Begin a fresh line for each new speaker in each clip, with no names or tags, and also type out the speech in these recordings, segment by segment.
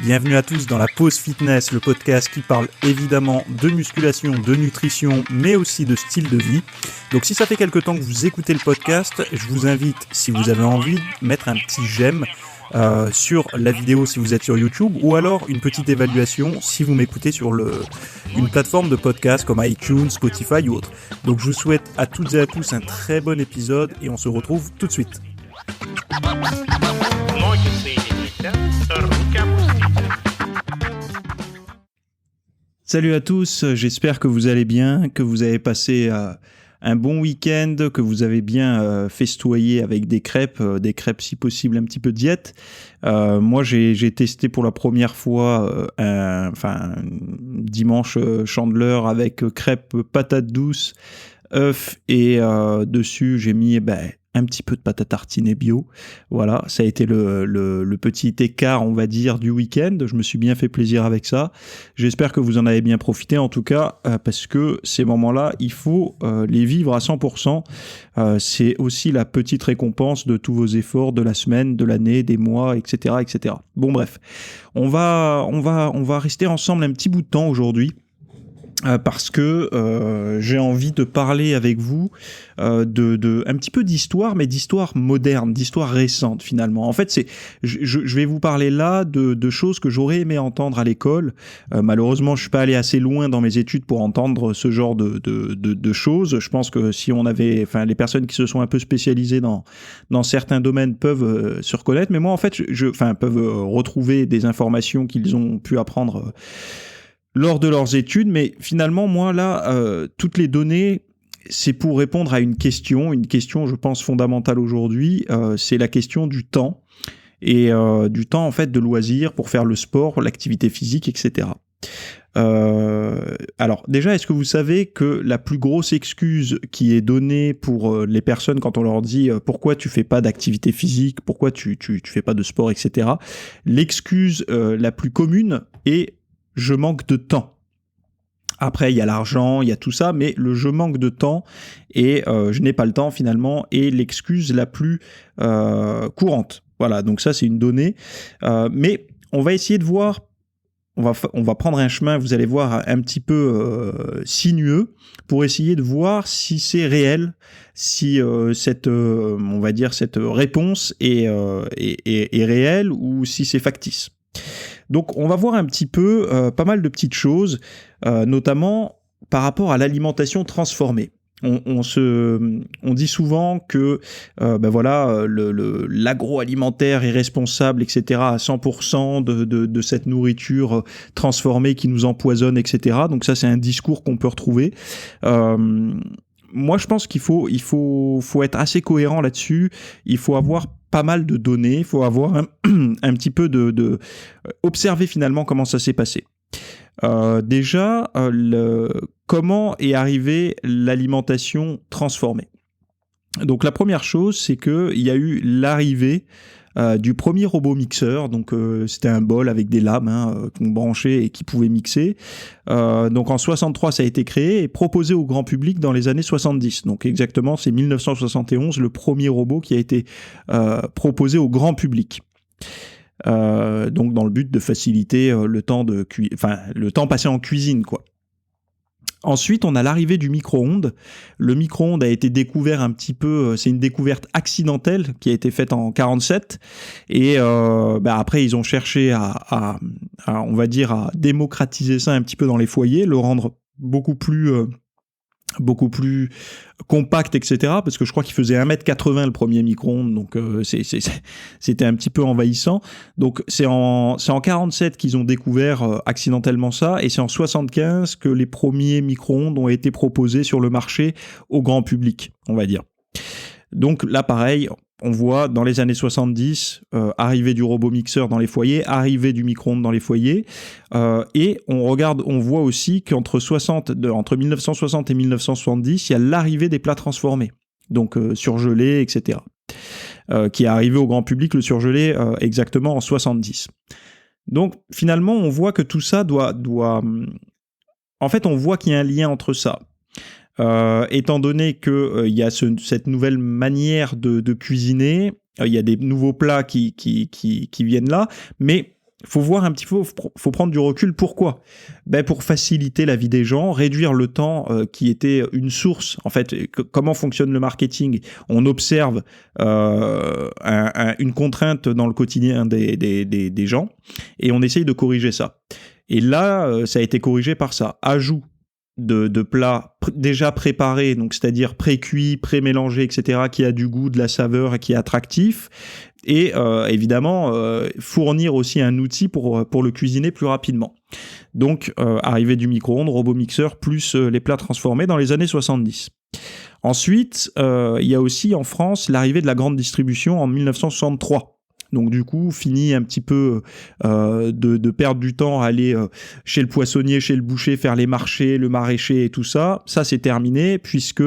Bienvenue à tous dans la Pause Fitness, le podcast qui parle évidemment de musculation, de nutrition, mais aussi de style de vie. Donc si ça fait quelque temps que vous écoutez le podcast, je vous invite, si vous avez envie, de mettre un petit j'aime sur la vidéo si vous êtes sur YouTube, ou alors une petite évaluation si vous m'écoutez sur une plateforme de podcast comme iTunes, Spotify ou autre. Donc je vous souhaite à toutes et à tous un très bon épisode et on se retrouve tout de suite. Salut à tous, j'espère que vous allez bien, que vous avez passé un bon week-end, que vous avez bien festoyé avec des crêpes si possible un petit peu diète. Moi j'ai testé pour la première fois un dimanche chandeleur avec crêpes patates douces, œufs et dessus j'ai mis un petit peu de pâte à tartiner bio. Voilà, ça a été le petit écart, on va dire, du week-end. Je me suis bien fait plaisir avec ça. J'espère que vous en avez bien profité, en tout cas, parce que ces moments-là, il faut les vivre à 100%. C'est aussi la petite récompense de tous vos efforts de la semaine, de l'année, des mois, etc., etc. Bon, bref, on va rester ensemble un petit bout de temps aujourd'hui. Parce que j'ai envie de parler avec vous de un petit peu d'histoire, mais d'histoire moderne, d'histoire récente finalement. En fait, je vais vous parler là de choses que j'aurais aimé entendre à l'école. Malheureusement, je suis pas allé assez loin dans mes études pour entendre ce genre de choses. Je pense que si on avait, les personnes qui se sont un peu spécialisées dans certains domaines peuvent se reconnaître. Mais moi, en fait, peuvent retrouver des informations qu'ils ont pu apprendre lors de leurs études, mais finalement, moi, là, toutes les données, c'est pour répondre à une question, je pense, fondamentale aujourd'hui, c'est la question du temps, et du temps, en fait, de loisirs pour faire le sport, l'activité physique, etc. Alors, déjà, est-ce que vous savez que la plus grosse excuse qui est donnée pour les personnes quand on leur dit pourquoi tu fais pas d'activité physique, pourquoi tu fais pas de sport, etc., l'excuse la plus commune est je manque de temps. Après, il y a l'argent, il y a tout ça, mais le je manque de temps et je n'ai pas le temps finalement est l'excuse la plus courante. Voilà, donc ça c'est une donnée. Mais on va essayer de voir, on va prendre un chemin, vous allez voir, un petit peu sinueux pour essayer de voir si c'est réel, si cette réponse est réelle ou si c'est factice. Donc on va voir un petit peu pas mal de petites choses, notamment par rapport à l'alimentation transformée. On dit souvent que l'agroalimentaire est responsable, etc., à 100% de cette nourriture transformée qui nous empoisonne, etc. Donc ça, c'est un discours qu'on peut retrouver. Moi, je pense qu'il faut être assez cohérent là-dessus. Il faut avoir pas mal de données. Il faut avoir un petit peu observer finalement comment ça s'est passé. Déjà, comment est arrivée l'alimentation transformée? Donc la première chose, c'est qu'il y a eu l'arrivée du premier robot mixeur. Donc c'était un bol avec des lames qu'on branchait et qui pouvait mixer. Donc en 63, ça a été créé et proposé au grand public dans les années 70. Donc exactement, c'est 1971 le premier robot qui a été proposé au grand public. Donc dans le but de faciliter le temps passé en cuisine, quoi. Ensuite, on a l'arrivée du micro-ondes. Le micro-ondes a été découvert un petit peu, c'est une découverte accidentelle qui a été faite en 47. Et après, ils ont cherché à démocratiser ça un petit peu dans les foyers, le rendre beaucoup plus compact, etc. Parce que je crois qu'il faisait 1m80 le premier micro-ondes, donc c'était un petit peu envahissant. Donc c'est en 47 qu'ils ont découvert accidentellement ça, et c'est en 75 que les premiers micro-ondes ont été proposés sur le marché au grand public, on va dire. Donc là, pareil, on voit dans les années 70 arrivée du robot mixeur dans les foyers, arrivée du micro-ondes dans les foyers, et on voit aussi qu'entre 1960 et 1970, il y a l'arrivée des plats transformés, donc surgelés, etc., qui est arrivé au grand public, le surgelé, exactement en 70. Donc finalement, on voit que tout ça en fait, on voit qu'il y a un lien entre ça. Étant donné que y a cette nouvelle manière de cuisiner, il y a des nouveaux plats qui viennent là, mais faut voir un petit peu, faut prendre du recul. Pourquoi ? Ben pour faciliter la vie des gens, réduire le temps qui était une source. En fait, comment fonctionne le marketing ? On observe une contrainte dans le quotidien des gens et on essaye de corriger ça. Et là, ça a été corrigé par ça. Ajout de plats déjà préparés, donc c'est-à-dire pré-cuits, pré-mélangés, etc., qui a du goût, de la saveur et qui est attractif. Et évidemment, fournir aussi un outil pour le cuisiner plus rapidement. Donc, arrivée du micro-ondes, robot mixeur, plus les plats transformés dans les années 70. Ensuite, il y a aussi en France l'arrivée de la grande distribution en 1963. Donc du coup, fini un petit peu de perdre du temps à aller chez le poissonnier, chez le boucher, faire les marchés, le maraîcher et tout ça. Ça, c'est terminé, puisque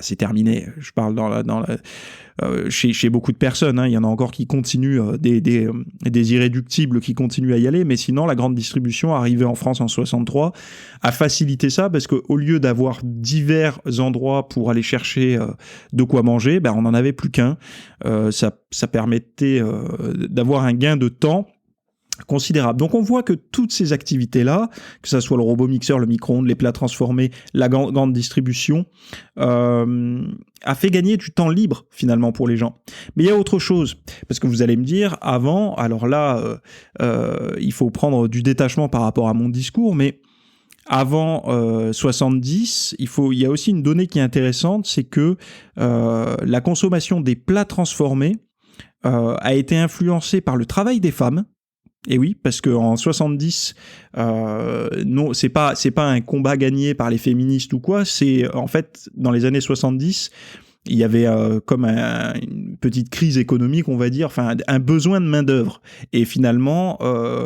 c'est terminé, je parle chez beaucoup de personnes, hein. Il y en a encore qui continuent, des irréductibles qui continuent à y aller, mais sinon, la grande distribution, arrivée en France en 63, a facilité ça, parce qu'au lieu d'avoir divers endroits pour aller chercher de quoi manger, ben, on n'en avait plus qu'un. Ça permettait d'avoir un gain de temps considérable. Donc on voit que toutes ces activités-là, que ce soit le robot mixeur, le micro-ondes, les plats transformés, la grande distribution, a fait gagner du temps libre finalement pour les gens. Mais il y a autre chose, parce que vous allez me dire, avant, alors là, il faut prendre du détachement par rapport à mon discours, mais avant 70, il y a aussi une donnée qui est intéressante, c'est que la consommation des plats transformés a été influencée par le travail des femmes. Et oui, parce qu'en 70, non, c'est pas un combat gagné par les féministes ou quoi, c'est en fait, dans les années 70, il y avait comme une petite crise économique, on va dire, enfin un besoin de main-d'œuvre. Et finalement,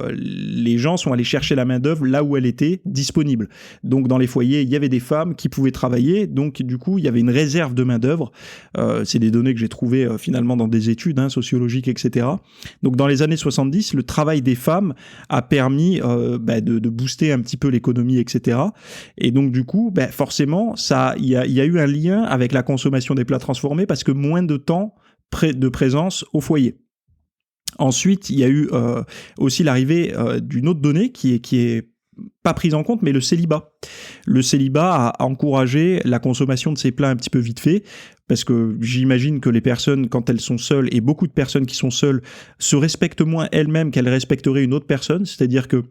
les gens sont allés chercher la main-d'œuvre là où elle était disponible. Donc dans les foyers, il y avait des femmes qui pouvaient travailler, donc du coup, il y avait une réserve de main-d'œuvre. C'est des données que j'ai trouvées finalement dans des études sociologiques, etc. Donc dans les années 70, le travail des femmes a permis de booster un petit peu l'économie, etc. Et donc du coup, forcément, il y a eu un lien avec la consommation des plats transformés parce que moins de temps de présence au foyer. Ensuite, il y a eu aussi l'arrivée d'une autre donnée qui est pas prise en compte, mais le célibat. Le célibat a encouragé la consommation de ces plats un petit peu vite fait, parce que j'imagine que les personnes, quand elles sont seules, et beaucoup de personnes qui sont seules, se respectent moins elles-mêmes qu'elles respecteraient une autre personne, c'est-à-dire que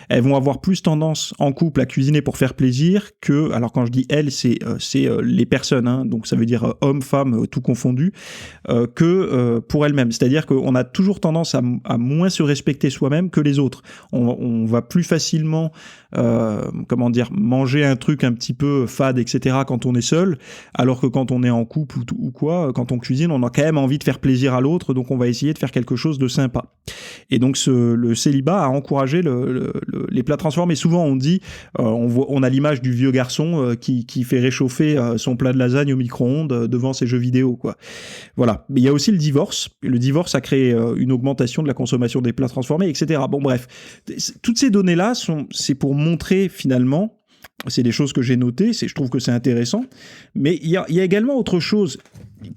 elles vont avoir plus tendance en couple à cuisiner pour faire plaisir que, alors quand je dis elles, c'est les personnes, donc ça veut dire hommes, femmes, tout confondu, que pour elles-mêmes. C'est-à-dire qu'on a toujours tendance à moins se respecter soi-même que les autres. On va plus facilement manger un truc un petit peu fade, etc. quand on est seul, alors que quand on est en couple ou quoi, quand on cuisine, on a quand même envie de faire plaisir à l'autre, donc on va essayer de faire quelque chose de sympa. Et donc le célibat a encouragé les plats transformés. Souvent on dit, on a l'image du vieux garçon qui fait réchauffer son plat de lasagne au micro-ondes devant ses jeux vidéo, quoi. Voilà. Mais il y a aussi le divorce. Le divorce a créé une augmentation de la consommation des plats transformés, etc. Bon bref, toutes ces données-là c'est pour montrer finalement, c'est des choses que j'ai notées, je trouve que c'est intéressant, mais il y a également autre chose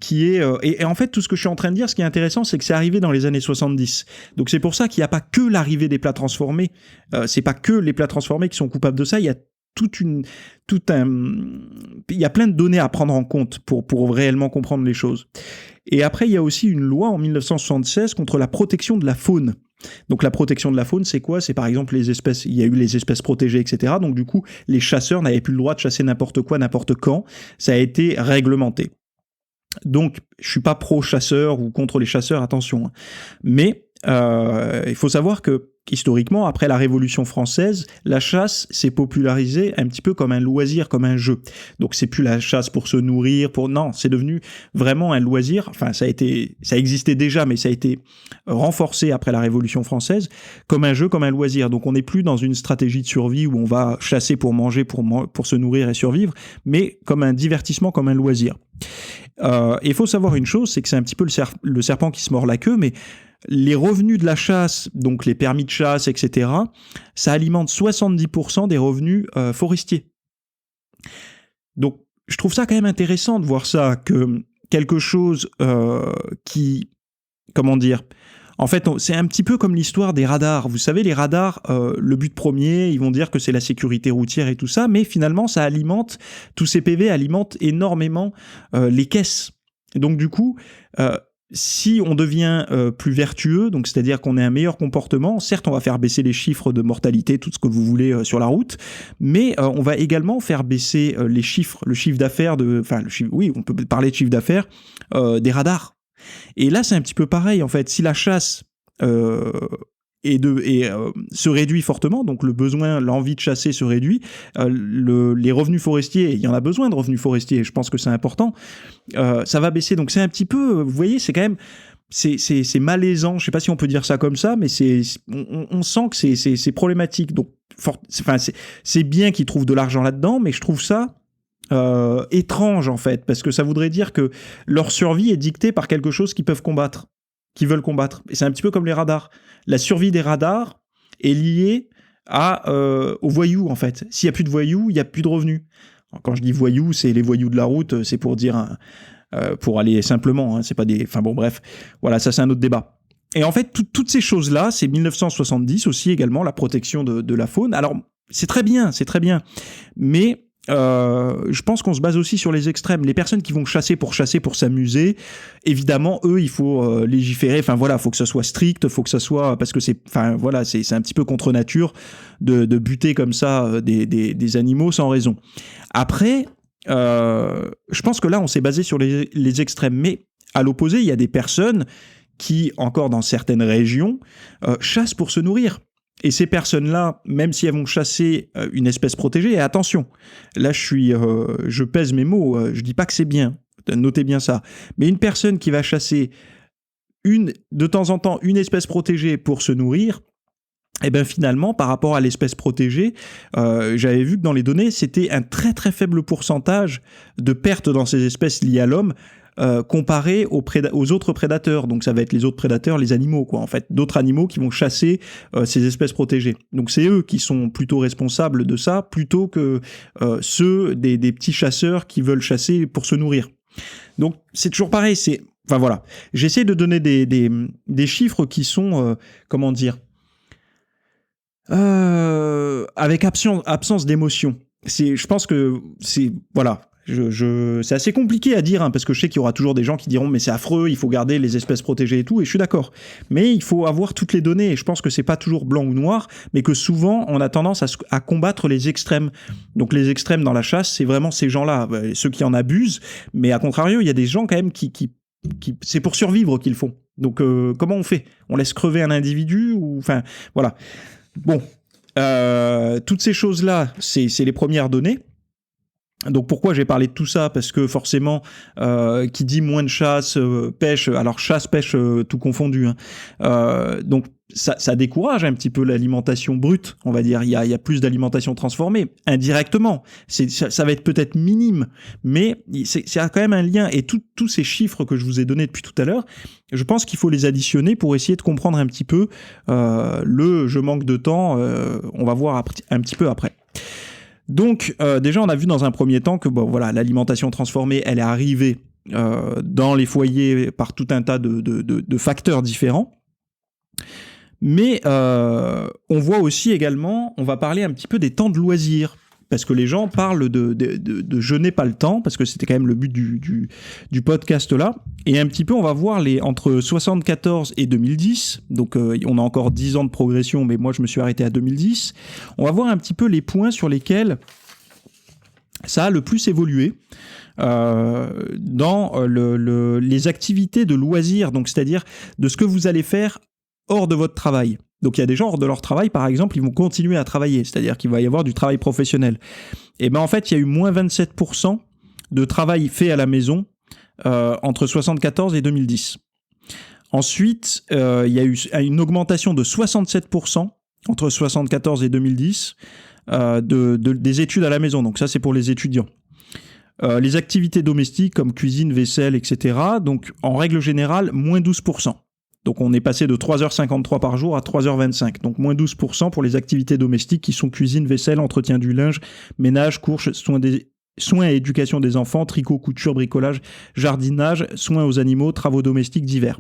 qui est... et en fait, tout ce que je suis en train de dire, ce qui est intéressant, c'est que c'est arrivé dans les années 70. Donc c'est pour ça qu'il n'y a pas que l'arrivée des plats transformés, c'est pas que les plats transformés qui sont coupables de ça, il y a il y a plein de données à prendre en compte pour réellement comprendre les choses. Et après, il y a aussi une loi en 1976 contre la protection de la faune. Donc la protection de la faune, c'est quoi ? C'est par exemple il y a eu les espèces protégées, etc. Donc du coup, les chasseurs n'avaient plus le droit de chasser n'importe quoi, n'importe quand. Ça a été réglementé. Donc, je suis pas pro-chasseur ou contre les chasseurs, attention. Mais il faut savoir que historiquement, après la Révolution française, la chasse s'est popularisée un petit peu comme un loisir, comme un jeu. Donc c'est plus la chasse pour se nourrir, non, c'est devenu vraiment un loisir. Enfin, ça existait déjà, mais ça a été renforcé après la Révolution française comme un jeu, comme un loisir. Donc on n'est plus dans une stratégie de survie où on va chasser pour manger, pour se nourrir et survivre, mais comme un divertissement, comme un loisir. Il faut savoir une chose, c'est que c'est un petit peu le serpent qui se mord la queue, mais les revenus de la chasse, donc les permis de chasse, etc., ça alimente 70% des revenus forestiers. Donc, je trouve ça quand même intéressant de voir ça, que quelque chose qui, En fait, c'est un petit peu comme l'histoire des radars. Vous savez, les radars, le but premier, ils vont dire que c'est la sécurité routière et tout ça, mais finalement, ça alimente, tous ces PV alimentent énormément les caisses. Et donc du coup, si on devient plus vertueux, donc c'est-à-dire qu'on ait un meilleur comportement, certes on va faire baisser les chiffres de mortalité, tout ce que vous voulez sur la route, mais on va également faire baisser les chiffres, le chiffre d'affaires, oui, on peut parler de chiffre d'affaires des radars. Et là c'est un petit peu pareil en fait, si la chasse se réduit fortement, donc le besoin, l'envie de chasser se réduit, les revenus forestiers, il y en a besoin de revenus forestiers, je pense que c'est important, ça va baisser, donc c'est un petit peu, vous voyez, c'est quand même, c'est malaisant, je sais pas si on peut dire ça comme ça, mais on sent que c'est problématique, donc c'est bien qu'ils trouvent de l'argent là-dedans, mais je trouve ça étrange en fait, parce que ça voudrait dire que leur survie est dictée par quelque chose qu'ils veulent combattre. Et c'est un petit peu comme les radars. La survie des radars est liée aux voyous, en fait. S'il n'y a plus de voyous, il n'y a plus de revenus. Alors, quand je dis voyous, c'est les voyous de la route, c'est pour dire, pour aller simplement, hein, c'est pas des... Enfin bon, bref, voilà, ça c'est un autre débat. Et en fait, toutes ces choses-là, c'est 1970 aussi également, la protection de la faune. Alors, c'est très bien, mais... je pense qu'on se base aussi sur les extrêmes. Les personnes qui vont chasser pour s'amuser, évidemment, eux, il faut légiférer. Enfin voilà, faut que ça soit strict, faut que ça soit parce que c'est un petit peu contre nature de buter comme ça des animaux sans raison. Après, je pense que là, on s'est basé sur les extrêmes, mais à l'opposé, il y a des personnes qui, encore dans certaines régions, chassent pour se nourrir. Et ces personnes-là, même si elles vont chasser une espèce protégée, et attention, là je pèse mes mots, je dis pas que c'est bien, notez bien ça, mais une personne qui va chasser de temps en temps une espèce protégée pour se nourrir, et bien finalement, par rapport à l'espèce protégée, j'avais vu que dans les données, c'était un très très faible pourcentage de pertes dans ces espèces liées à l'homme, comparé aux autres prédateurs. Donc ça va être les autres prédateurs, les animaux, quoi. En fait, d'autres animaux qui vont chasser ces espèces protégées. Donc c'est eux qui sont plutôt responsables de ça, plutôt que ceux des petits chasseurs qui veulent chasser pour se nourrir. Donc c'est toujours pareil. Enfin voilà. J'essaie de donner des chiffres qui sont, comment dire, avec absence d'émotion. Je pense que voilà. C'est assez compliqué à dire, hein, parce que je sais qu'il y aura toujours des gens qui diront mais c'est affreux, il faut garder les espèces protégées et tout, et je suis d'accord. Mais il faut avoir toutes les données, et je pense que c'est pas toujours blanc ou noir, mais que souvent on a tendance à combattre les extrêmes. Donc les extrêmes dans la chasse, c'est vraiment ces gens-là, ceux qui en abusent, mais à contrario, il y a des gens quand même qui c'est pour survivre qu'ils le font. Donc comment on fait ? On laisse crever un individu ou enfin voilà. Bon, toutes ces choses-là, c'est les premières données. Donc pourquoi j'ai parlé de tout ça ? Parce que forcément, qui dit moins de chasse, pêche, alors chasse, pêche, tout confondu, hein. Donc ça décourage un petit peu l'alimentation brute, on va dire. Il y a plus d'alimentation transformée, indirectement. Ça va être peut-être minime, mais c'est quand même un lien. Et tous ces chiffres que je vous ai donnés depuis tout à l'heure, je pense qu'il faut les additionner pour essayer de comprendre un petit peu je manque de temps, on va voir un petit peu après. Donc déjà on a vu dans un premier temps que l'alimentation transformée elle est arrivée dans les foyers par tout un tas de facteurs différents, mais on voit aussi également, on va parler un petit peu des temps de loisirs, parce que les gens parlent de je n'ai pas le temps, parce que c'était quand même le but du podcast là, et un petit peu on va voir entre 74 et 2010, donc on a encore 10 ans de progression, mais moi je me suis arrêté à 2010, on va voir un petit peu les points sur lesquels ça a le plus évolué dans les activités de loisirs, donc c'est-à-dire de ce que vous allez faire hors de votre travail. Donc il y a des gens hors de leur travail, par exemple, ils vont continuer à travailler, c'est-à-dire qu'il va y avoir du travail professionnel. Et bien en fait, il y a eu moins 27% de travail fait à la maison entre 74 et 2010. Ensuite, il y a eu une augmentation de 67% entre 74 et 2010 des études à la maison. Donc ça, c'est pour les étudiants. Les activités domestiques comme cuisine, vaisselle, etc. Donc en règle générale, moins 12%. Donc on est passé de 3h53 par jour à 3h25. Donc moins 12% pour les activités domestiques qui sont cuisine, vaisselle, entretien du linge, ménage, courses, soins et éducation des enfants, tricot, couture, bricolage, jardinage, soins aux animaux, travaux domestiques divers.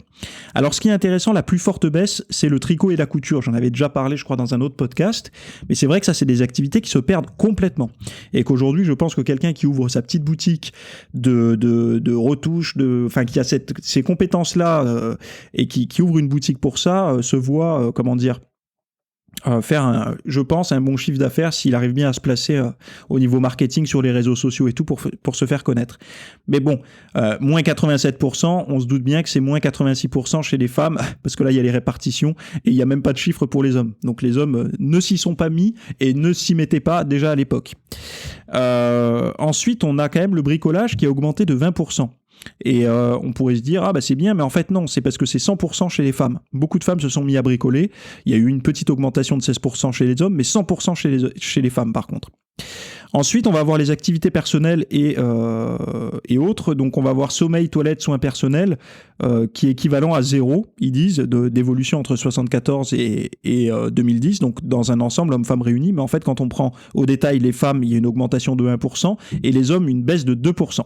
Alors ce qui est intéressant, la plus forte baisse, c'est le tricot et la couture. J'en avais déjà parlé, je crois, dans un autre podcast, mais c'est vrai que ça, c'est des activités qui se perdent complètement. Et qu'aujourd'hui, je pense que quelqu'un qui ouvre sa petite boutique de retouches, qui a ces compétences-là et qui ouvre une boutique pour ça, se voit, faire, je pense, un bon chiffre d'affaires s'il arrive bien à se placer au niveau marketing sur les réseaux sociaux et tout pour se faire connaître. Mais bon, moins 87%, on se doute bien que c'est moins 86% chez les femmes, parce que là, il y a les répartitions et il n'y a même pas de chiffre pour les hommes. Donc les hommes ne s'y sont pas mis et ne s'y mettaient pas déjà à l'époque. Ensuite, on a quand même le bricolage qui a augmenté de 20%. Et on pourrait se dire, c'est bien, mais en fait non, c'est parce que c'est 100% chez les femmes. Beaucoup de femmes se sont mis à bricoler, il y a eu une petite augmentation de 16% chez les hommes, mais 100% chez les femmes par contre. Ensuite, on va avoir les activités personnelles et autres. Donc, on va avoir sommeil, toilette, soins personnels, qui est équivalent à 0, ils disent, d'évolution entre 74 et 2010. Donc, dans un ensemble, hommes-femmes réunis. Mais en fait, quand on prend au détail les femmes, il y a une augmentation de 1% et les hommes, une baisse de 2%.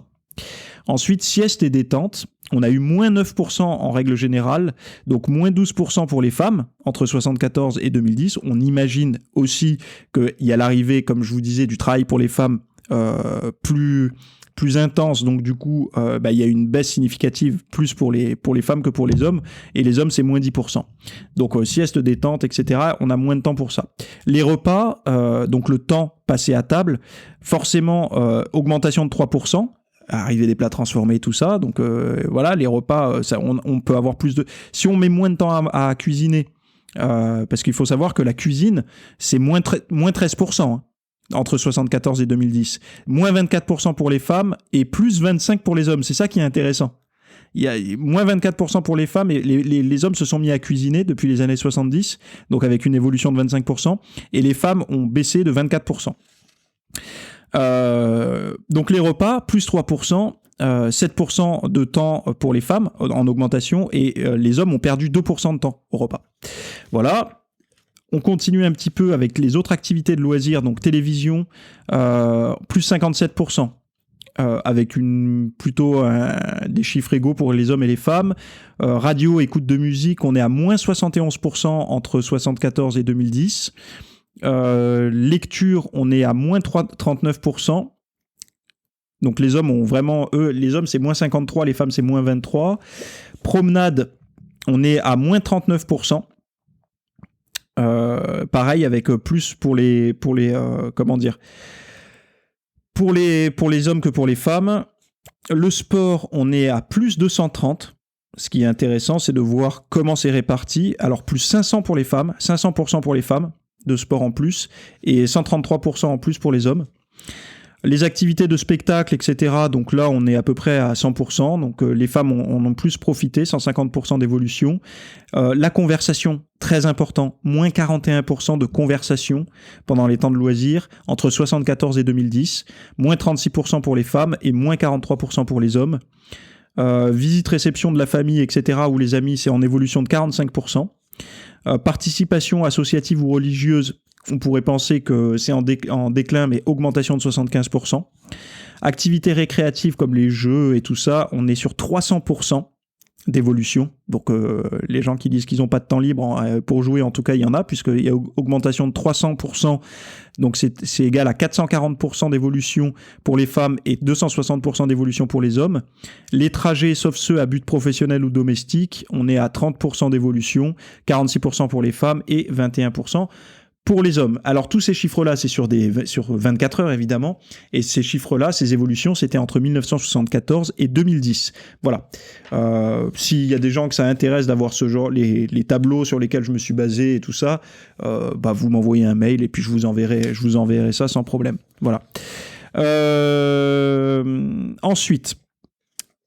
Ensuite, sieste et détente, on a eu moins 9% en règle générale, donc moins 12% pour les femmes entre 74 et 2010. On imagine aussi qu'il y a l'arrivée, comme je vous disais, du travail pour les femmes plus intense, donc du coup, il y a une baisse significative plus pour les femmes que pour les hommes, et les hommes, c'est moins 10%. Donc, sieste, détente, etc., on a moins de temps pour ça. Les repas, donc le temps passé à table, forcément, augmentation de 3%, arrivée des plats transformés, tout ça. Donc les repas, on peut avoir plus de... Si on met moins de temps à cuisiner, parce qu'il faut savoir que la cuisine, c'est moins 13%, hein, entre 74 et 2010. Moins 24% pour les femmes et plus 25% pour les hommes. C'est ça qui est intéressant. Il y a moins 24% pour les femmes et les hommes se sont mis à cuisiner depuis les années 70, donc avec une évolution de 25%, et les femmes ont baissé de 24%. Donc les repas, plus 3%, 7% de temps pour les femmes en augmentation, et les hommes ont perdu 2% de temps au repas. Voilà. On continue un petit peu avec les autres activités de loisirs, donc télévision, plus 57%. Avec des chiffres égaux pour les hommes et les femmes. Radio, écoute de musique, on est à moins 71% entre 74 et 2010. Lecture, on est à moins 39%. Donc les hommes ont vraiment... les hommes, c'est moins 53, les femmes, c'est moins 23. Promenade, on est à moins 39%. Pareil, avec plus pour les hommes que pour les femmes. Le sport, on est à plus 230. Ce qui est intéressant, c'est de voir comment c'est réparti. Alors, plus 500 pour les femmes, 500% pour les femmes, de sport en plus, et 133% en plus pour les hommes. Les activités de spectacle, etc., donc là, on est à peu près à 100%. Donc, les femmes en ont plus profité, 150% d'évolution. La conversation, très important, moins 41% de conversation pendant les temps de loisirs, entre 74 et 2010. Moins 36% pour les femmes et moins 43% pour les hommes. Visite-réception de la famille, etc., ou les amis, c'est en évolution de 45%. Participation associative ou religieuse, on pourrait penser que c'est en déclin, mais augmentation de 75%. Activités récréatives comme les jeux et tout ça, on est sur 300% d'évolution. Donc les gens qui disent qu'ils n'ont pas de temps libre pour jouer, en tout cas il y en a, puisqu'il y a augmentation de 300%, donc c'est égal à 440% d'évolution pour les femmes et 260% d'évolution pour les hommes. Les trajets, sauf ceux à but professionnel ou domestique, on est à 30% d'évolution, 46% pour les femmes et 21% pour les hommes. Alors tous ces chiffres-là, c'est sur 24 heures évidemment, et ces chiffres-là, ces évolutions, c'était entre 1974 et 2010. Voilà. S'il y a des gens que ça intéresse d'avoir ce genre, les tableaux sur lesquels je me suis basé et tout ça, vous m'envoyez un mail et puis je vous enverrai ça sans problème. Voilà. Ensuite,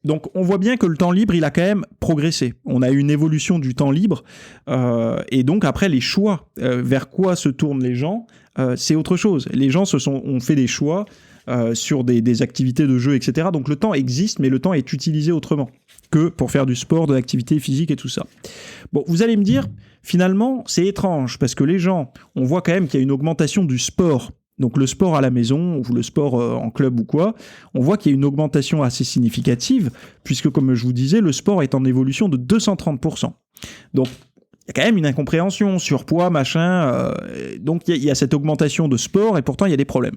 donc on voit bien que le temps libre, il a quand même progressé. On a eu une évolution du temps libre, et donc après les choix, vers quoi se tournent les gens, c'est autre chose. Les gens ont fait des choix sur des activités de jeu, etc. Donc le temps existe, mais le temps est utilisé autrement que pour faire du sport, de l'activité physique et tout ça. Bon, vous allez me dire, finalement, c'est étrange, parce que les gens, on voit quand même qu'il y a une augmentation du sport donc le sport à la maison ou le sport en club ou quoi, on voit qu'il y a une augmentation assez significative, puisque comme je vous disais, le sport est en évolution de 230%. Donc il y a quand même une incompréhension, surpoids, machin, donc il y a cette augmentation de sport et pourtant il y a des problèmes.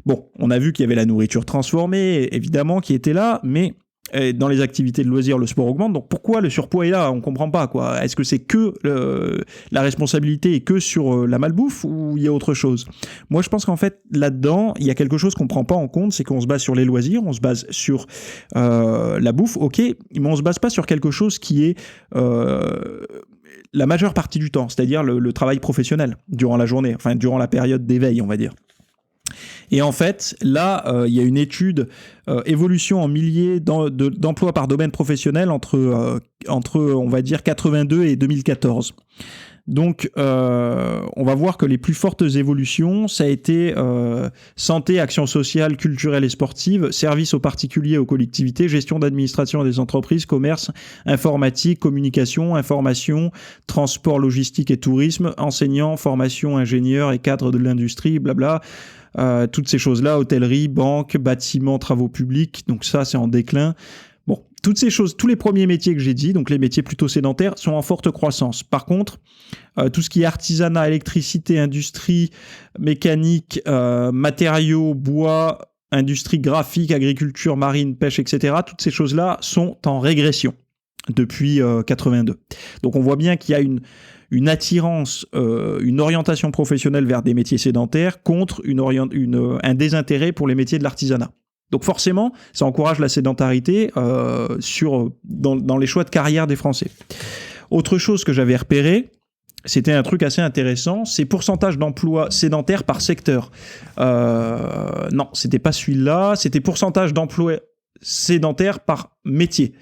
Bon, on a vu qu'il y avait la nourriture transformée, évidemment, qui était là, mais dans les activités de loisirs, le sport augmente. Donc pourquoi le surpoids est là ? On comprend pas, quoi. Est-ce que c'est que la responsabilité est que sur la malbouffe ou il y a autre chose ? Moi, je pense qu'en fait, là-dedans, il y a quelque chose qu'on prend pas en compte, c'est qu'on se base sur les loisirs, on se base sur la bouffe, ok, mais on se base pas sur quelque chose qui est la majeure partie du temps, c'est-à-dire le travail professionnel durant la journée, enfin durant la période d'éveil, on va dire. Et en fait, là, il y a une étude évolution en milliers d'emplois par domaine professionnel entre, on va dire, 82 et 2014. Donc, on va voir que les plus fortes évolutions, ça a été santé, action sociale, culturelle et sportive, services aux particuliers, aux collectivités, gestion d'administration des entreprises, commerce, informatique, communication, information, transport, logistique et tourisme, enseignants, formation, ingénieurs et cadres de l'industrie, blabla. Toutes ces choses-là, hôtellerie, banque, bâtiments, travaux publics, donc ça c'est en déclin. Bon, toutes ces choses, tous les premiers métiers que j'ai dit, donc les métiers plutôt sédentaires, sont en forte croissance. Par contre, tout ce qui est artisanat, électricité, industrie, mécanique, matériaux, bois, industrie graphique, agriculture, marine, pêche, etc., toutes ces choses-là sont en régression depuis 82. Donc on voit bien qu'il y a une attirance, une orientation professionnelle vers des métiers sédentaires contre un désintérêt pour les métiers de l'artisanat. Donc forcément, ça encourage la sédentarité dans les choix de carrière des Français. Autre chose que j'avais repéré, c'était un truc assez intéressant, c'est pourcentage d'emplois sédentaires par secteur. Non, c'était pas celui-là, c'était pourcentage d'emplois sédentaires par métier.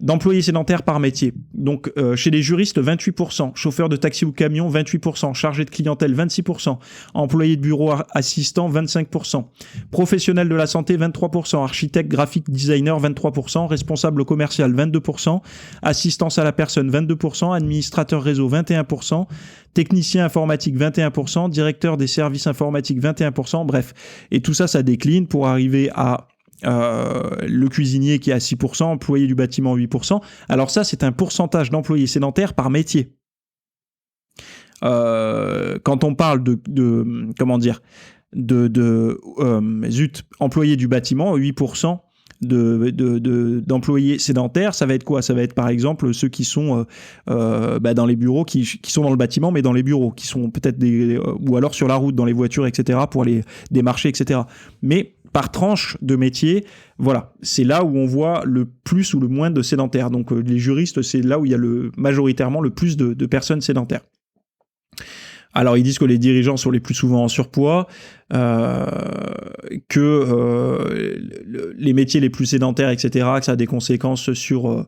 D'employés sédentaires par métier. Donc, chez les juristes, 28%. Chauffeurs de taxi ou camion, 28%. Chargés de clientèle, 26%. Employés de bureau assistants, 25%. Professionnels de la santé, 23%. Architecte, graphique, designer, 23%. Responsable commercial, 22%. Assistance à la personne, 22%. Administrateur réseau, 21%. Technicien informatique, 21%. Directeur des services informatiques, 21%. Bref. Et tout ça, ça décline pour arriver à le cuisinier qui est à 6%, employé du bâtiment 8%. Alors ça, c'est un pourcentage d'employés sédentaires par métier. Quand on parle employés du bâtiment, 8% d'employés sédentaires, ça va être quoi ? Ça va être par exemple ceux qui sont dans les bureaux, qui sont dans le bâtiment, mais dans les bureaux, qui sont peut-être ou alors sur la route, dans les voitures, etc., pour aller démarcher, etc. Mais par tranche de métier, voilà, c'est là où on voit le plus ou le moins de sédentaires. Donc les juristes, c'est là où il y a majoritairement le plus de personnes sédentaires. Alors ils disent que les dirigeants sont les plus souvent en surpoids, les métiers les plus sédentaires, etc., que ça a des conséquences sur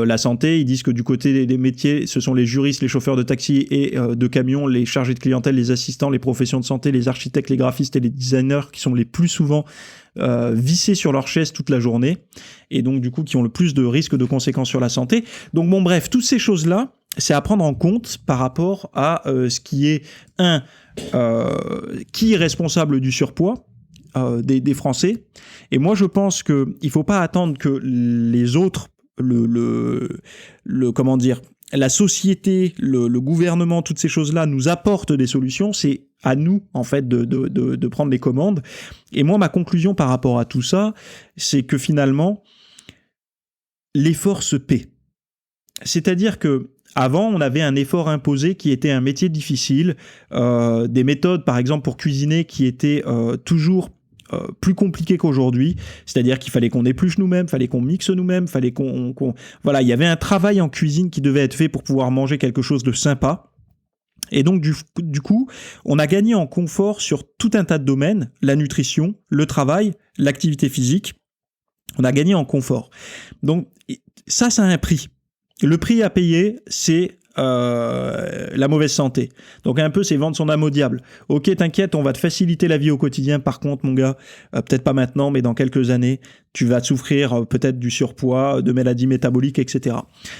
la santé. Ils disent que du côté des métiers, ce sont les juristes, les chauffeurs de taxi et de camions, les chargés de clientèle, les assistants, les professions de santé, les architectes, les graphistes et les designers qui sont les plus souvent vissés sur leur chaise toute la journée et donc du coup qui ont le plus de risques de conséquences sur la santé. Donc bon bref, toutes ces choses-là, c'est à prendre en compte par rapport à ce qui est qui est responsable du surpoids des Français. Et moi, je pense qu'il ne faut pas attendre que les autres, la société, le gouvernement, toutes ces choses-là nous apportent des solutions. C'est à nous, en fait, de prendre les commandes. Et moi, ma conclusion par rapport à tout ça, c'est que finalement, l'effort se paie. C'est-à-dire que avant, on avait un effort imposé qui était un métier difficile, des méthodes, par exemple, pour cuisiner qui étaient toujours plus compliquées qu'aujourd'hui. C'est-à-dire qu'il fallait qu'on épluche nous-mêmes, fallait qu'on mixe nous-mêmes, fallait voilà, il y avait un travail en cuisine qui devait être fait pour pouvoir manger quelque chose de sympa. Et donc, du coup, on a gagné en confort sur tout un tas de domaines, la nutrition, le travail, l'activité physique. On a gagné en confort. Donc, ça a un prix. Le prix à payer, c'est la mauvaise santé. Donc un peu, c'est vendre son âme au diable. Ok, t'inquiète, on va te faciliter la vie au quotidien. Par contre, mon gars, peut-être pas maintenant, mais dans quelques années, tu vas souffrir peut-être du surpoids, de maladies métaboliques, etc.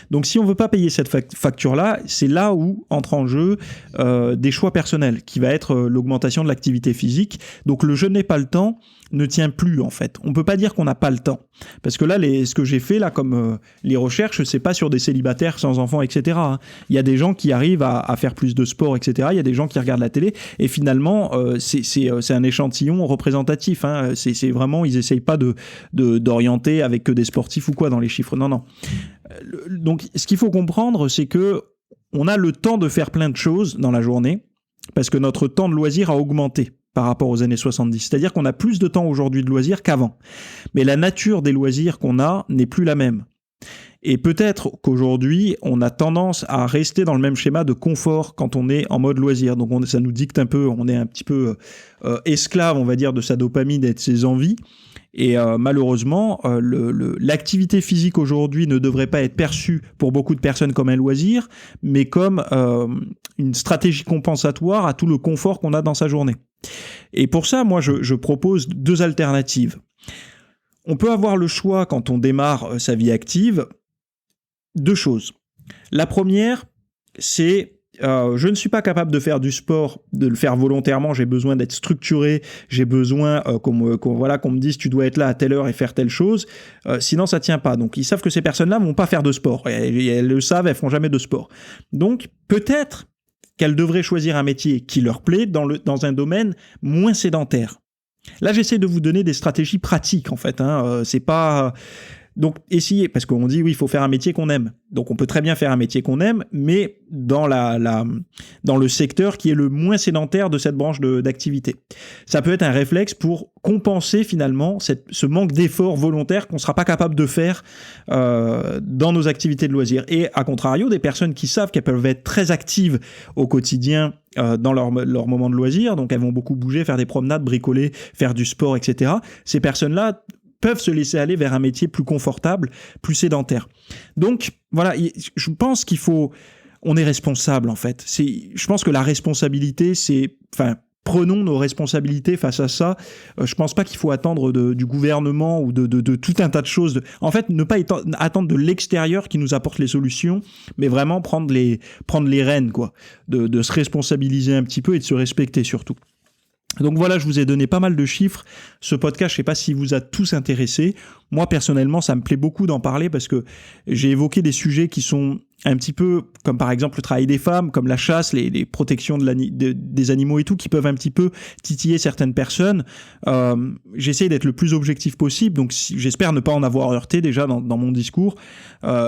Donc si on ne veut pas payer cette facture-là, c'est là où entre en jeu des choix personnels, qui va être l'augmentation de l'activité physique. Donc le « je n'ai pas le temps » ne tient plus en fait. On ne peut pas dire qu'on n'a pas le temps. Parce que là, ce que j'ai fait, là, comme les recherches, c'est pas sur des célibataires sans enfants, etc. Il y a des gens qui arrivent à faire plus de sport, etc. Il y a des gens qui regardent la télé, et finalement, c'est un échantillon représentatif. C'est vraiment, ils n'essayent pas d'orienter avec que des sportifs ou quoi dans les chiffres. Non. Donc, ce qu'il faut comprendre, c'est que on a le temps de faire plein de choses dans la journée, parce que notre temps de loisir a augmenté par rapport aux années 70. C'est-à-dire qu'on a plus de temps aujourd'hui de loisirs qu'avant. Mais la nature des loisirs qu'on a n'est plus la même. Et peut-être qu'aujourd'hui, on a tendance à rester dans le même schéma de confort quand on est en mode loisir. Donc ça nous dicte un peu, on est un petit peu esclave, on va dire, de sa dopamine et de ses envies. Et malheureusement, l'activité physique aujourd'hui ne devrait pas être perçue pour beaucoup de personnes comme un loisir, mais comme une stratégie compensatoire à tout le confort qu'on a dans sa journée. Et pour ça, moi, je propose 2 alternatives. On peut avoir le choix, quand on démarre sa vie active, 2 choses. La première, c'est je ne suis pas capable de faire du sport, de le faire volontairement, j'ai besoin d'être structuré, j'ai besoin qu'on me dise tu dois être là à telle heure et faire telle chose, sinon ça tient pas. Donc ils savent que ces personnes-là vont pas faire de sport, elles le savent, elles font jamais de sport. Donc peut-être qu'elles devraient choisir un métier qui leur plaît dans un domaine moins sédentaire. Là, j'essaie de vous donner des stratégies pratiques, en fait. C'est pas... Donc, essayez, parce qu'on dit, oui, il faut faire un métier qu'on aime. Donc, on peut très bien faire un métier qu'on aime, mais dans le secteur qui est le moins sédentaire de cette branche d'activité. Ça peut être un réflexe pour compenser, finalement, ce manque d'effort volontaire qu'on ne sera pas capable de faire dans nos activités de loisirs. Et, à contrario, des personnes qui savent qu'elles peuvent être très actives au quotidien dans leur moment de loisir, donc elles vont beaucoup bouger, faire des promenades, bricoler, faire du sport, etc. Ces personnes-là peuvent se laisser aller vers un métier plus confortable, plus sédentaire. Donc, voilà, je pense on est responsable, en fait. Je pense que la responsabilité, prenons nos responsabilités face à ça. Je pense pas qu'il faut attendre du gouvernement ou de tout un tas de choses. En fait, ne pas attendre de l'extérieur qui nous apporte les solutions, mais vraiment prendre les rênes, quoi. De se responsabiliser un petit peu et de se respecter surtout. Donc voilà, je vous ai donné pas mal de chiffres. Ce podcast, je sais pas s'il vous a tous intéressé. Moi, personnellement, ça me plaît beaucoup d'en parler parce que j'ai évoqué des sujets qui sont un petit peu comme par exemple le travail des femmes, comme la chasse, les protections des animaux et tout, qui peuvent un petit peu titiller certaines personnes. J'essaie d'être le plus objectif possible, donc j'espère ne pas en avoir heurté déjà dans mon discours.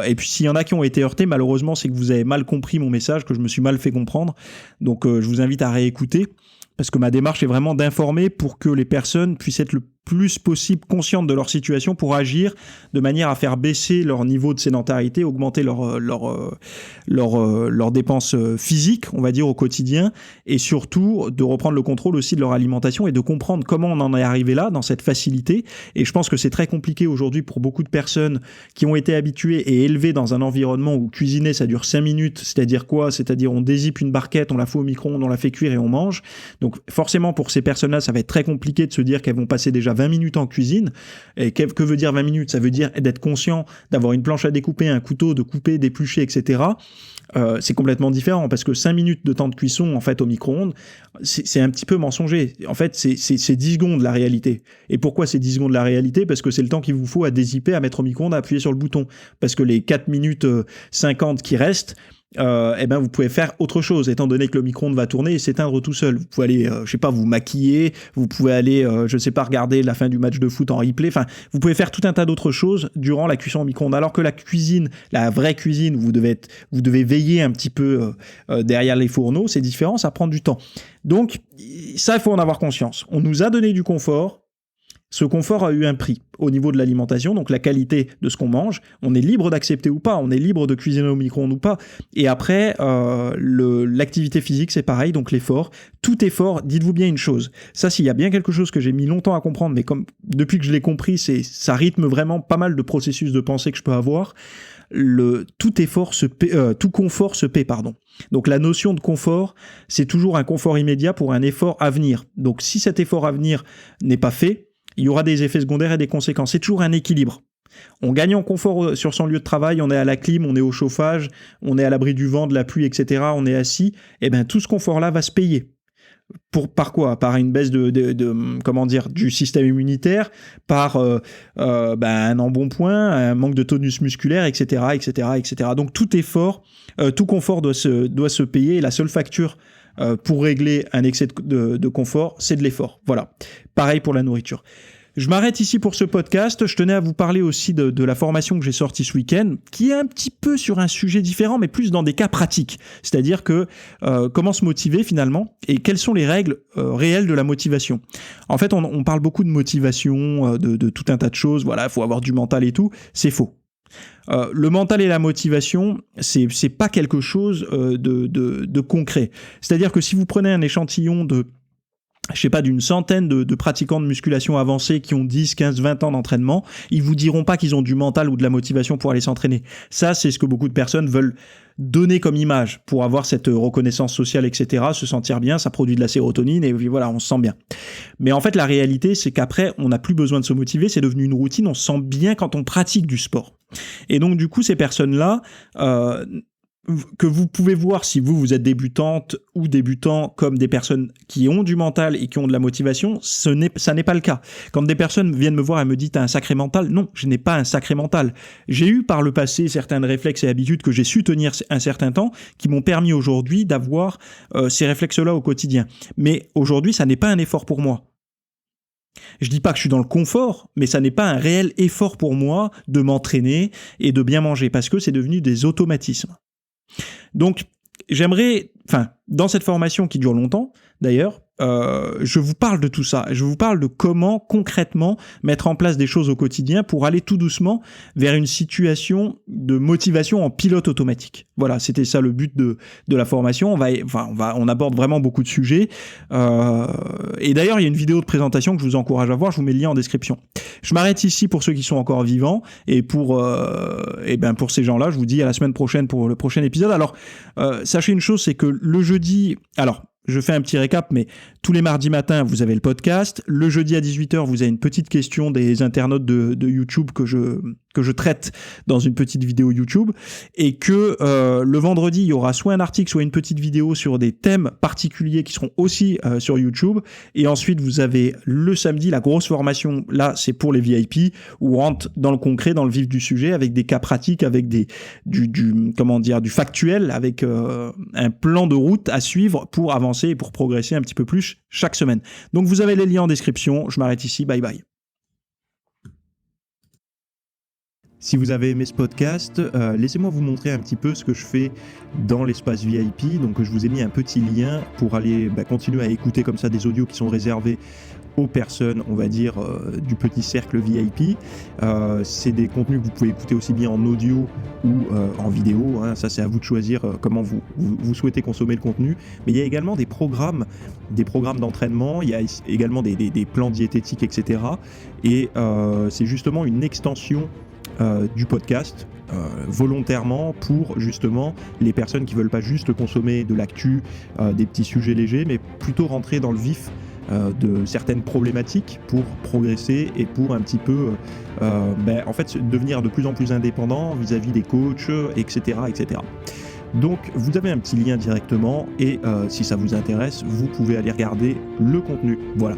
Et puis s'il y en a qui ont été heurtés, malheureusement, c'est que vous avez mal compris mon message, que je me suis mal fait comprendre. Donc je vous invite à réécouter. Parce que ma démarche est vraiment d'informer pour que les personnes puissent être le plus possible conscientes de leur situation pour agir de manière à faire baisser leur niveau de sédentarité, augmenter leurs dépenses physiques, on va dire, au quotidien, et surtout de reprendre le contrôle aussi de leur alimentation et de comprendre comment on en est arrivé là, dans cette facilité. Et je pense que c'est très compliqué aujourd'hui pour beaucoup de personnes qui ont été habituées et élevées dans un environnement où cuisiner, ça dure 5 minutes, c'est-à-dire quoi ? C'est-à-dire on dézippe une barquette, on la fout au micro-ondes, on la fait cuire et on mange. Donc forcément, pour ces personnes-là, ça va être très compliqué de se dire qu'elles vont passer déjà 20 minutes en cuisine. Et que veut dire 20 minutes ? Ça veut dire d'être conscient, d'avoir une planche à découper, un couteau, de couper, d'éplucher, etc. C'est complètement différent parce que 5 minutes de temps de cuisson en fait au micro-ondes, c'est un petit peu mensonger. En fait, c'est 10 secondes la réalité. Et pourquoi c'est 10 secondes la réalité ? Parce que c'est le temps qu'il vous faut à dézipper, à mettre au micro-ondes, à appuyer sur le bouton. Parce que les 4 minutes 50 qui restent, vous pouvez faire autre chose, étant donné que le micro-ondes va tourner et s'éteindre tout seul. Vous pouvez aller, vous maquiller, vous pouvez aller, regarder la fin du match de foot en replay. Enfin, vous pouvez faire tout un tas d'autres choses durant la cuisson au micro-ondes. Alors que la cuisine, la vraie cuisine, vous devez veiller un petit peu derrière les fourneaux, c'est différent, ça prend du temps. Donc, ça, il faut en avoir conscience. On nous a donné du confort. Ce confort a eu un prix au niveau de l'alimentation, donc la qualité de ce qu'on mange. On est libre d'accepter ou pas, on est libre de cuisiner au micro-ondes ou pas. Et après, l'activité physique, c'est pareil, donc l'effort. Tout effort, dites-vous bien une chose. Ça, s'il y a bien quelque chose que j'ai mis longtemps à comprendre, mais comme depuis que je l'ai compris, ça rythme vraiment pas mal de processus de pensée que je peux avoir. Tout confort se paie, pardon. Donc la notion de confort, c'est toujours un confort immédiat pour un effort à venir. Donc si cet effort à venir n'est pas fait, il y aura des effets secondaires et des conséquences. C'est toujours un équilibre. On gagne en confort sur son lieu de travail, on est à la clim, on est au chauffage, on est à l'abri du vent, de la pluie, etc. On est assis. Et bien tout ce confort-là va se payer. Par quoi ? Par une baisse du système immunitaire, par un embonpoint, un manque de tonus musculaire, etc., etc., etc. Donc tout effort, tout confort doit se payer. Et la seule facture pour régler un excès de confort, c'est de l'effort. Voilà. Pareil pour la nourriture. Je m'arrête ici pour ce podcast. Je tenais à vous parler aussi de la formation que j'ai sortie ce week-end, qui est un petit peu sur un sujet différent, mais plus dans des cas pratiques. C'est-à-dire que comment se motiver finalement et quelles sont les règles réelles de la motivation. En fait, on parle beaucoup de motivation, de tout un tas de choses. Voilà, il faut avoir du mental et tout. C'est faux. Le mental et la motivation, c'est pas quelque chose de concret. C'est-à-dire que si vous prenez un échantillon d'une centaine de pratiquants de musculation avancée qui ont 10, 15, 20 ans d'entraînement, ils vous diront pas qu'ils ont du mental ou de la motivation pour aller s'entraîner. Ça, c'est ce que beaucoup de personnes veulent donner comme image pour avoir cette reconnaissance sociale, etc., se sentir bien, ça produit de la sérotonine et voilà, on se sent bien. Mais en fait, la réalité, c'est qu'après, on n'a plus besoin de se motiver, c'est devenu une routine, on se sent bien quand on pratique du sport. Et donc, du coup, ces personnes-là, que vous pouvez voir si vous êtes débutante ou débutant comme des personnes qui ont du mental et qui ont de la motivation, ça n'est pas le cas. Quand des personnes viennent me voir et me disent « t'as un sacré mental », non, je n'ai pas un sacré mental. J'ai eu par le passé certains réflexes et habitudes que j'ai su tenir un certain temps qui m'ont permis aujourd'hui d'avoir ces réflexes-là au quotidien. Mais aujourd'hui, ça n'est pas un effort pour moi. Je dis pas que je suis dans le confort, mais ça n'est pas un réel effort pour moi de m'entraîner et de bien manger parce que c'est devenu des automatismes. Donc, dans cette formation qui dure longtemps, d'ailleurs, je vous parle de tout ça. Je vous parle de comment concrètement mettre en place des choses au quotidien pour aller tout doucement vers une situation de motivation en pilote automatique. Voilà, c'était ça le but de la formation. On aborde vraiment beaucoup de sujets. Et d'ailleurs, il y a une vidéo de présentation que je vous encourage à voir. Je vous mets le lien en description. Je m'arrête ici pour ceux qui sont encore vivants et pour ces gens-là, je vous dis à la semaine prochaine pour le prochain épisode. Alors, sachez une chose, c'est que le jeudi, je fais un petit récap, mais tous les mardis matins, vous avez le podcast. Le jeudi à 18h, vous avez une petite question des internautes de YouTube que je traite dans une petite vidéo YouTube. Et que le vendredi, il y aura soit un article, soit une petite vidéo sur des thèmes particuliers qui seront aussi sur YouTube. Et ensuite, vous avez le samedi, la grosse formation. Là, c'est pour les VIP, où on rentre dans le concret, dans le vif du sujet, avec des cas pratiques, avec du factuel, avec un plan de route à suivre pour avancer et pour progresser un petit peu plus chaque semaine. Donc vous avez les liens en description. Je m'arrête ici. Bye bye. Si vous avez aimé ce podcast, laissez-moi vous montrer un petit peu ce que je fais dans l'espace VIP. Donc je vous ai mis un petit lien pour aller continuer à écouter comme ça des audios qui sont réservés aux personnes, on va dire, du petit cercle VIP. C'est des contenus que vous pouvez écouter aussi bien en audio ou en vidéo. Hein. Ça, c'est à vous de choisir comment vous souhaitez consommer le contenu. Mais il y a également des programmes d'entraînement. Il y a également des plans diététiques, etc. Et c'est justement une extension du podcast volontairement pour justement les personnes qui veulent pas juste consommer de l'actu, des petits sujets légers, mais plutôt rentrer dans le vif de certaines problématiques pour progresser et pour un petit peu devenir de plus en plus indépendant vis-à-vis des coachs, etc., etc. Donc vous avez un petit lien directement et si ça vous intéresse, vous pouvez aller regarder le contenu. Voilà.